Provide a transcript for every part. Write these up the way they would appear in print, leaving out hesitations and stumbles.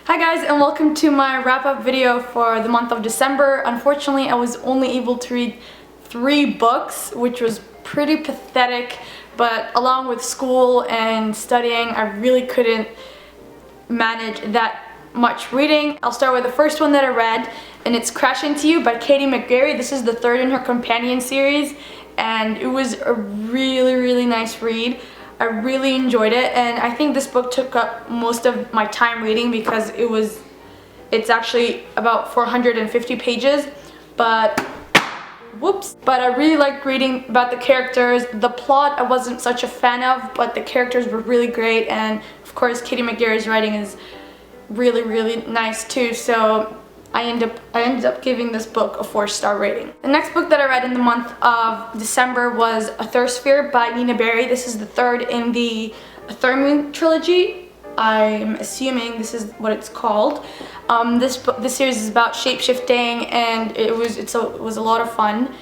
Hi guys, and welcome to my wrap-up video for the month of December. Unfortunately, I was only able to read 3 books, which was pretty pathetic, but along with school and studying, I really couldn't manage that much reading. I'll start with the first one that I read, and it's Crash Into You by Katie McGarry. This is the 3rd in her companion series, and it was a really nice read. I really enjoyed it, and I think this book took up most of my time reading because it's actually about 450 pages, but I really liked reading about the characters. The plot I wasn't such a fan of, but the characters were really great, and of course Katie McGarry's writing is really nice too, so I ended up giving this book a 4-star rating. The next book that I read in the month of December was A Thirst Fear by Nina Barry. This is the 3rd in the Thermine trilogy. I'm assuming this is what it's called. This series is about shape-shifting, and it was a lot of fun.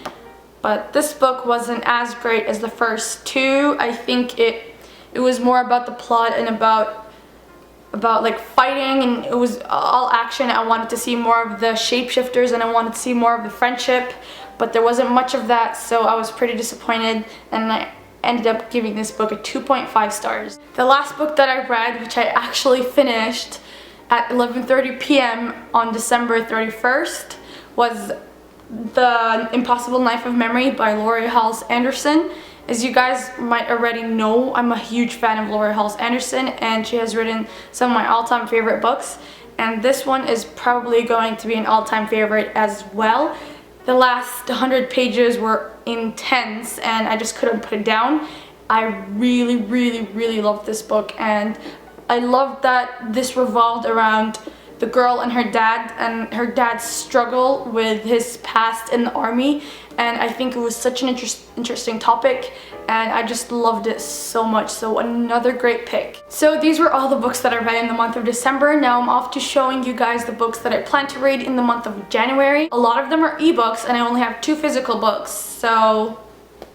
But this book wasn't as great as the first 2. I think it was more about the plot and about like fighting, and it was all action. I wanted to see more of the shapeshifters, and I wanted to see more of the friendship, but there wasn't much of that, so I was pretty disappointed, and I ended up giving this book a 2.5 stars. The last book that I read, which I actually finished at 11:30 p.m. on December 31st, was The Impossible Knife of Memory by Laurie Halse Anderson. As you guys might already know, I'm a huge fan of Laurie Halse Anderson, and she has written some of my all-time favorite books, and this one is probably going to be an all-time favorite as well. The last 100 pages were intense, and I just couldn't put it down. I really loved this book, and I loved that this revolved around the girl and her dad's struggle with his past in the army, and I think it was such an interesting topic, and I just loved it so much. So another great pick. So these were all the books that I read in the month of December. Now I'm off to showing you guys the books that I plan to read in the month of January. A lot of them are ebooks, and I only have 2 physical books. So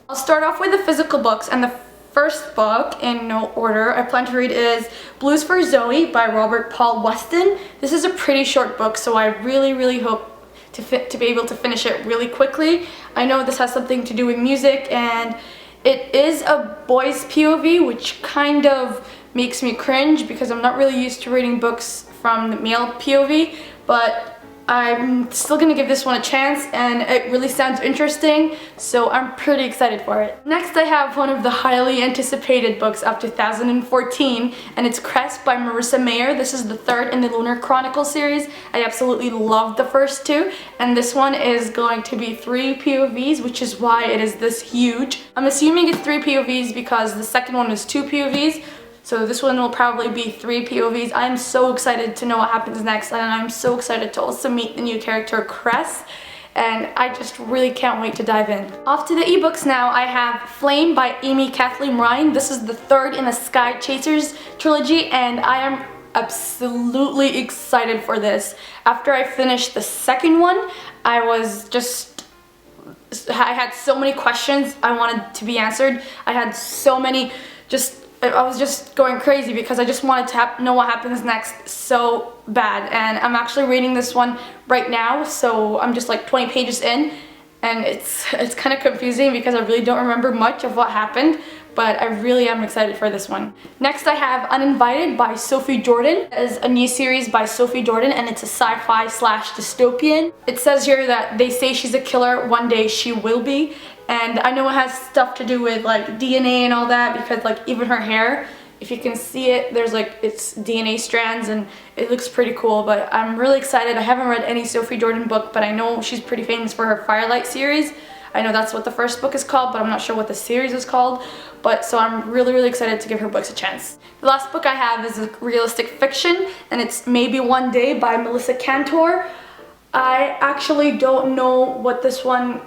I'll start off with the physical books, and the first book, in no order, I plan to read is Blues for Zoe by Robert Paul Weston. This is a pretty short book, so I really hope to be able to finish it really quickly. I know this has something to do with music, and it is a boy's POV, which kind of makes me cringe because I'm not really used to reading books from the male POV, but I'm still gonna give this one a chance, and it really sounds interesting, so I'm pretty excited for it. Next, I have one of the highly anticipated books of 2014, and it's Cress by Marissa Mayer. This is the 3rd in the Lunar Chronicles series. I absolutely loved the first 2, and this one is going to be 3 POVs, which is why it is this huge. I'm assuming it's 3 POVs because the second one is 2 POVs. So this one will probably be 3 POVs. I'm so excited to know what happens next, and I'm so excited to also meet the new character Cress, and I just really can't wait to dive in. Off to the ebooks now. I have Flame by Kathleen Ryan. This is the 3rd in the Sky Chasers trilogy, and I am absolutely excited for this. After I finished the second one, I had so many questions I wanted to be answered. I had so many I was just going crazy because I just wanted to know what happens next so bad, and I'm actually reading this one right now, so I'm just like 20 pages in, and it's kind of confusing because I really don't remember much of what happened, but I really am excited for this one. Next, I have Uninvited by Sophie Jordan. It is a new series by Sophie Jordan, and it's a sci-fi / dystopian. It says here that they say she's a killer, one day she will be. And I know it has stuff to do with like DNA and all that, because like even her hair, if you can see it, there's like it's DNA strands, and it looks pretty cool. But I'm really excited. I haven't read any Sophie Jordan book, but I know she's pretty famous for her Firelight series. I know that's what the first book is called, but I'm not sure what the series is called. But so I'm really excited to give her books a chance. The last book I have is a realistic fiction, and it's Maybe One Day by Melissa Cantor. I actually don't know what this one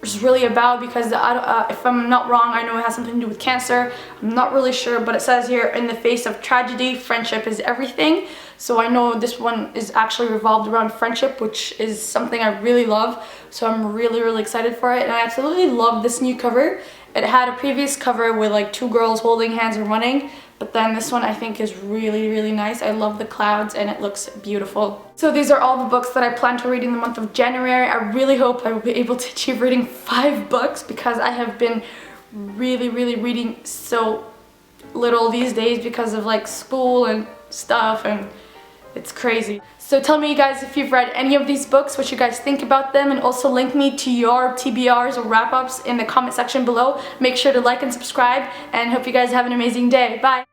is really about, because if I'm not wrong, I know it has something to do with cancer. I'm not really sure, but it says here, in the face of tragedy, friendship is everything. So I know this one is actually revolved around friendship, which is something I really love. So I'm really excited for it, and I absolutely love this new cover. It had a previous cover with like 2 girls holding hands and running, But then this one I think is really, really nice. I love the clouds and it looks beautiful. So these are all the books that I plan to read in the month of January. I really hope I will be able to achieve reading 5 books because I have been really, really reading so little these days because of like school and stuff, and it's crazy. So tell me, you guys, if you've read any of these books, what you guys think about them, and also link me to your TBRs or wrap-ups in the comment section below. Make sure to like and subscribe, and hope you guys have an amazing day. Bye!